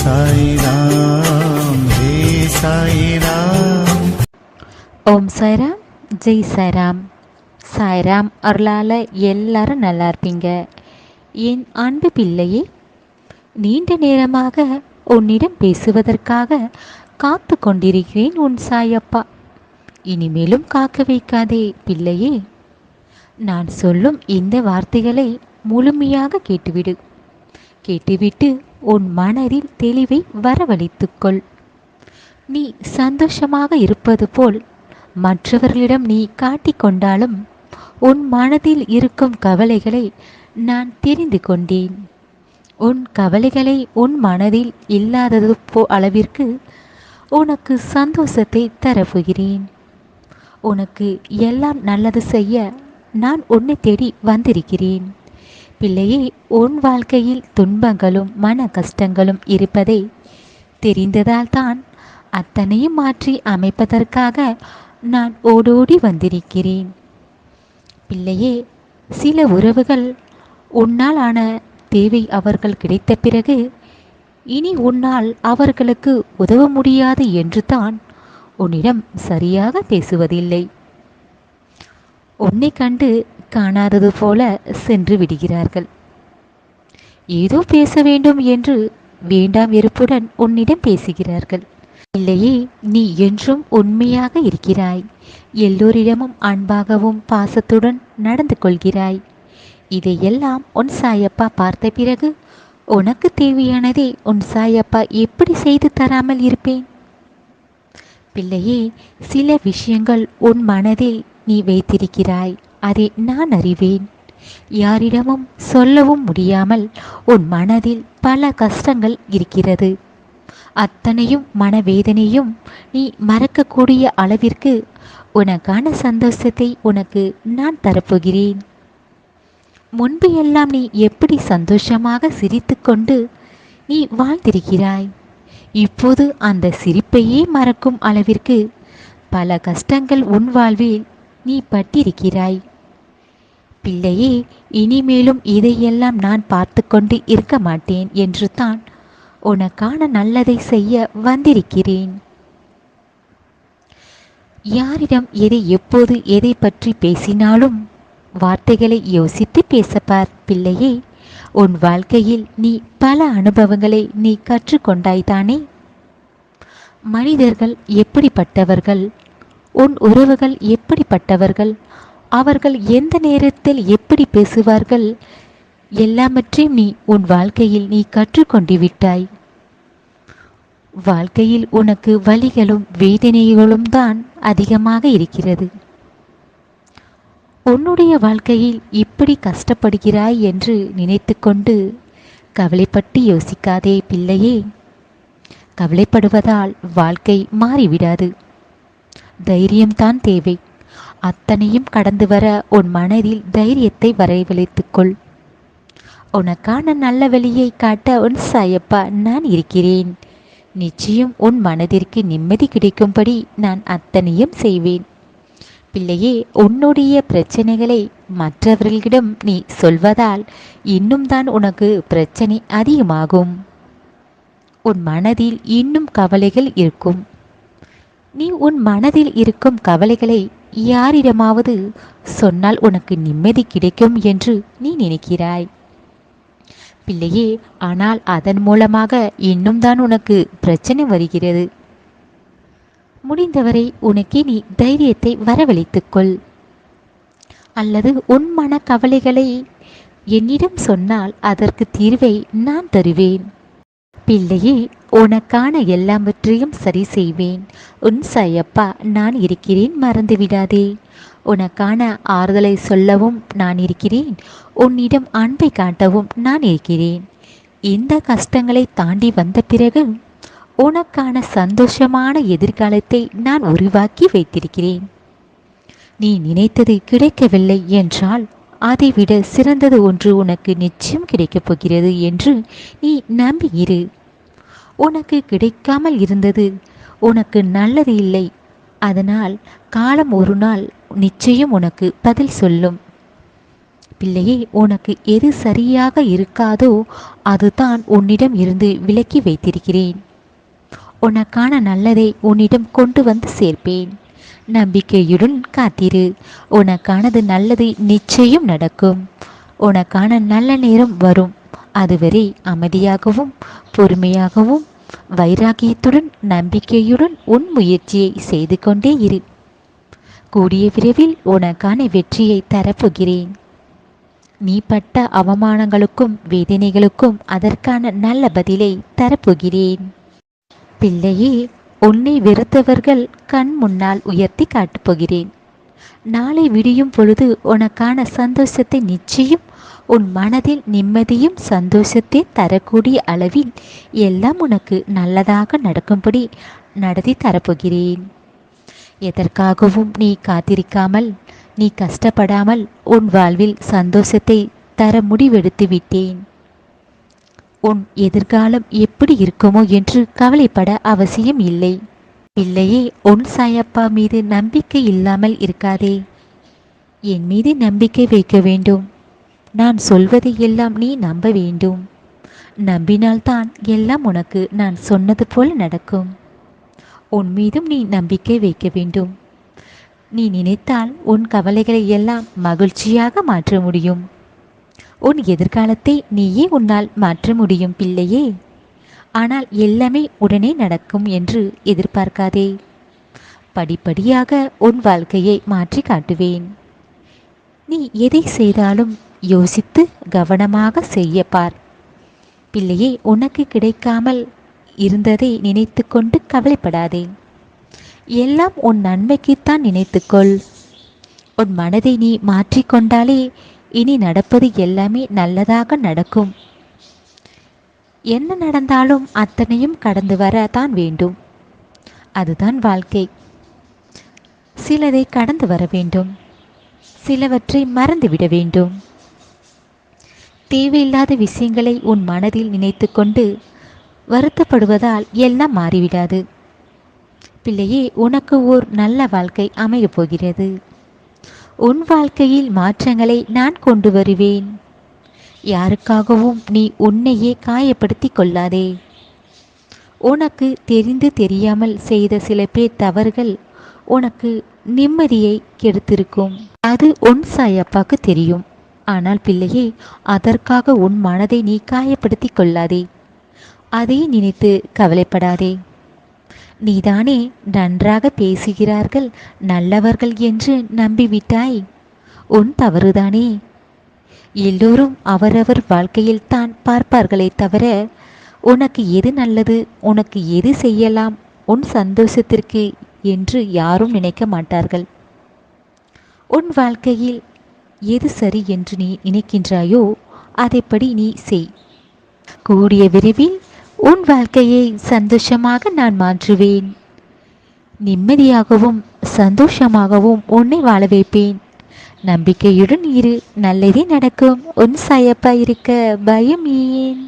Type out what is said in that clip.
சாய்ராம் ஹே சாய்ராம். ஓம் சாய்ராம், ஜெய் சாய்ராம். சாய்ராம் அருளால் எல்லாரும் நல்லா இருப்பீங்க. என் அன்பு பிள்ளையே, நீண்ட நேரமாக உன்னிடம் பேசுவதற்காக காத்து கொண்டிருக்கிறேன் உன் சாயப்பா. இனிமேலும் காக்க வைக்காதே பிள்ளையே. நான் சொல்லும் இந்த வார்த்தைகளை முழுமையாக கேட்டுவிடு. கேட்டுவிட்டு உன் மனதில் தெளிவை வரவழைத்துக்கொள். நீ சந்தோஷமாக இருப்பது போல் மற்றவர்களிடம் நீ காட்டிக்கொண்டாலும் உன் மனதில் இருக்கும் கவலைகளை நான் தெரிந்து கொண்டேன். உன் கவலைகளை உன் மனதில் இல்லாதது அளவிற்கு உனக்கு சந்தோஷத்தை தரப்போகிறேன். உனக்கு எல்லாம் நல்லது செய்ய நான் உன்னை தேடி வந்திருக்கிறேன். பிள்ளையே, உன் வாழ்க்கையில் துன்பங்களும் மன கஷ்டங்களும் இருப்பதை தெரிந்ததால் தான் அத்தனையும் மாற்றி அமைப்பதற்காக நான் ஓடோடி வந்திருக்கிறேன். பிள்ளையே, சில உறவுகள் உன்னால் ஆன தேவை அவர்கள் கிடைத்த பிறகு இனி உன்னால் அவர்களுக்கு உதவ முடியாது என்று தான் உன்னிடம் சரியாக பேசுவதில்லை. உன்னை கண்டு காணாதது போல சென்று விடுகிறார்கள். ஏதோ பேச வேண்டும் என்று வேண்டாம் வெறுப்புடன் உன்னிடம் பேசுகிறார்கள். இல்லையே, நீ என்றும் உண்மையாக இருக்கிறாய். எல்லோரிடமும் அன்பாகவும் பாசத்துடன் நடந்து கொள்கிறாய். இதையெல்லாம் உன் சாயப்பா பார்த்த பிறகு உனக்கு தேவையானதை உன் சாயப்பா எப்படி செய்து தராமல் இருப்பேன்? பிள்ளையே, சில விஷயங்கள் உன் மனதில் நீ வைத்திருக்கிறாய். அதை நான் அறிவேன். யாரிடமும் சொல்லவும் முடியாமல் உன் மனதில் பல கஷ்டங்கள் இருக்கிறது. அத்தனையும் மனவேதனையும் நீ மறக்கக்கூடிய அளவிற்கு உனக்கான சந்தோஷத்தை உனக்கு நான் தரப்போகிறேன். முன்பு எல்லாம் நீ எப்படி சந்தோஷமாக சிரித்து கொண்டு நீ வாழ்ந்திருக்கிறாய். இப்போது அந்த சிரிப்பையே மறக்கும் அளவிற்கு பல கஷ்டங்கள் உன் வாழ்வில் நீ பட்டிருக்கிறாய். பிள்ளையே, இனிமேலும் இதையெல்லாம் நான் பார்த்து கொண்டு இருக்க மாட்டேன் என்று தான் உனக்கான நல்லதை செய்ய வந்திருக்கிறேன். யாரிடம் எதை எப்போது எதை பற்றி பேசினாலும் வார்த்தைகளை யோசித்து பேசப்பார். பிள்ளையே, உன் வாழ்க்கையில் நீ பல அனுபவங்களை நீ கற்றுக்கொண்டாய்தானே. மனிதர்கள் எப்படிப்பட்டவர்கள், உன் உறவுகள் எப்படிப்பட்டவர்கள், அவர்கள் எந்த நேரத்தில் எப்படி பேசுவார்கள், எல்லாவற்றையும் நீ உன் வாழ்க்கையில் நீ கற்றுக்கொண்டு விட்டாய். வாழ்க்கையில் உனக்கு வலிகளும் வேதனைகளும் தான் அதிகமாக இருக்கிறது. உன்னுடைய வாழ்க்கையில் இப்படி கஷ்டப்படுகிறாய் என்று நினைத்து கொண்டு கவலைப்பட்டு யோசிக்காதே பிள்ளையே. கவலைப்படுவதால் வாழ்க்கை மாறிவிடாது. தைரியம்தான் தேவை. அத்தனையும் கடந்து வர உன் மனதில் தைரியத்தை வரவழைத்துக்கொள். உனக்கான நல்ல வழியை காட்ட உன் சாயப்பா நான் இருக்கிறேன். நிச்சயம் உன் மனதிற்கு நிம்மதி கிடைக்கும்படி நான் அத்தனையும் செய்வேன். பிள்ளையே, உன்னுடைய பிரச்சனைகளை மற்றவர்களிடம் நீ சொல்வதால் இன்னும் தான் உனக்கு பிரச்சனை அதிகமாகும். உன் மனதில் இன்னும் கவலைகள் இருக்கும். நீ உன் மனதில் இருக்கும் கவலைகளை யாரிடமாவது சொன்னால் உனக்கு நிம்மதி கிடைக்கும் என்று நீ நினைக்கிறாய். பிள்ளையே, ஆனால் அதன் மூலமாக இன்னும் தான் உனக்கு பிரச்சனை வருகிறது. முடிந்தவரை உனக்கே நீ தைரியத்தை வரவழைத்துக்கொள். அல்லது உன் மன கவலைகளை என்னிடம் சொன்னால் அதற்கு தீர்வை நான் தருவேன். பிள்ளையே, உனக்கான எல்லாவற்றையும் சரி செய்வேன். உன் சாயப்பா நான் இருக்கிறேன், மறந்துவிடாதே. உனக்கான ஆறுதலை சொல்லவும் நான் இருக்கிறேன். உன்னிடம் அன்பை காட்டவும் நான் இருக்கிறேன். இந்த கஷ்டங்களை தாண்டி வந்த பிறகு உனக்கான சந்தோஷமான எதிர்காலத்தை நான் உருவாக்கி வைத்திருக்கிறேன். நீ நினைத்தது கிடைக்கவில்லை என்றால் அதைவிட சிறந்தது ஒன்று உனக்கு நிச்சயம் கிடைக்கப் போகிறது என்று நீ நம்பியிரு. உனக்கு கிடைக்காமல் இருந்தது உனக்கு நல்லது இல்லை. அதனால் காலம் ஒரு நாள் நிச்சயம் உனக்கு பதில் சொல்லும். பிள்ளையே, உனக்கு எது சரியாக இருக்காதோ அதுதான் உன்னிடம் இருந்து விலக்கி வைத்திருக்கிறேன். உனக்கான நல்லதை உன்னிடம் கொண்டு வந்து சேர்ப்பேன். நம்பிக்கையுடன் காத்திரு. உனக்கானது நல்லது நிச்சயம் நடக்கும். உனக்கான நல்ல நேரம் வரும். அதுவரை அமைதியாகவும் பொறுமையாகவும் வைராகியத்துடன் நம்பிக்கையுடன் உன் முயற்சியை செய்து கொண்டே இரு. கூடிய விரைவில் உனக்கான வெற்றியை தரப்போகிறேன். நீ பட்ட அவமானங்களுக்கும் வேதனைகளுக்கும் அதற்கான நல்ல பதிலை தரப்போகிறேன். பிள்ளையே, உன்னை வெறுத்தவர்கள் கண் முன்னால் உயர்த்தி காட்டப் போகிறேன். நாளை விடியும் பொழுது உனக்கான சந்தோஷத்தை நிச்சயம் உன் மனதில் நிம்மதியும் சந்தோஷத்தை தரக்கூடிய அளவில் எல்லாம் உனக்கு நல்லதாக நடக்கும்படி நடத்தி தரப்போகிறேன். எதற்காகவும் நீ காத்திருக்காமல், நீ கஷ்டப்படாமல் உன் வாழ்வில் சந்தோஷத்தை தர முடிவெடுத்து விட்டேன். உன் எதிர்காலம் எப்படி இருக்குமோ என்று கவலைப்பட அவசியம் இல்லை. பிள்ளையே, உன் சாயப்பா மீது நம்பிக்கை இல்லாமல் இருக்காதே. என் மீது நம்பிக்கை வைக்க வேண்டும். நான் சொல்வதை எல்லாம் நீ நம்ப வேண்டும். நம்பினால்தான் எல்லாம் உனக்கு நான் சொன்னது போல நடக்கும். உன் மீதும் நீ நம்பிக்கை வைக்க வேண்டும். நீ நினைத்தால் உன் கவலைகளை எல்லாம் மகிழ்ச்சியாக மாற்ற முடியும். உன் எதிர்காலத்தை நீயே உன்னால் மாற்ற முடியும் பிள்ளையே. ஆனால் எல்லாமே உடனே நடக்கும் என்று எதிர்பார்க்காதே. படிப்படியாக உன் வாழ்க்கையை மாற்றி காட்டுவேன். நீ எதை செய்தாலும் யோசித்து கவனமாக செய்ய பார். பிள்ளையே, உனக்கு கிடைக்காமல் இருந்ததை நினைத்து கொண்டு கவலைப்படாதே. எல்லாம் உன் நன்மைக்குத்தான் நினைத்துக்கொள். உன் மனதை நீ மாற்றிக்கொண்டாலே இனி நடப்பது எல்லாமே நல்லதாக நடக்கும். என்ன நடந்தாலும் அத்தனையும் கடந்து வர தான் வேண்டும். அதுதான் வாழ்க்கை. சிலதை கடந்து வர வேண்டும், சிலவற்றை மறந்துவிட வேண்டும். தேவையில்லாத விஷயங்களை உன் மனதில் நினைத்து கொண்டு வருத்தப்படுவதால் எல்லாம் மாறிவிடாது. பிள்ளையே, உனக்கு ஓர் நல்ல வாழ்க்கை அமையப் போகிறது. உன் வாழ்க்கையில் மாற்றங்களை நான் கொண்டு வருவேன். யாருக்காகவும் நீ உன்னையே காயப்படுத்தி கொள்ளாதே. உனக்கு தெரிந்து தெரியாமல் செய்த சில பேர் தவறுகள் உனக்கு நிம்மதியை கெடுத்திருக்கும். அது உன் சாயப்பாக்கு தெரியும். ஆனால் பிள்ளையே, அதற்காக உன் மனதை நீ காயப்படுத்தி கொள்ளாதே. அதை நினைத்து கவலைப்படாதே. நீதானே நன்றாக பேசுகிறார்கள், நல்லவர்கள் என்று நம்பிவிட்டாய். உன் தவறுதானே. எல்லோரும் அவரவர் வாழ்க்கையில் தான் பார்ப்பார்களே தவிர உனக்கு எது நல்லது, உனக்கு எது செய்யலாம், உன் சந்தோஷத்திற்கு என்று யாரும் நினைக்க மாட்டார்கள். உன் வாழ்க்கையில் எது சரி என்று நீ நினைக்கின்றாயோ அதைப்படி நீ செய். கூடிய விரைவில் உன் வாழ்க்கையை சந்தோஷமாக நான் மாற்றுவேன். நிம்மதியாகவும் சந்தோஷமாகவும் உன்னை வாழ வைப்பேன். நம்பிக்கையுடன் இரு, நல்லதே நடக்கும். உன் சாயப்பா இருக்க பயம் ஏன்?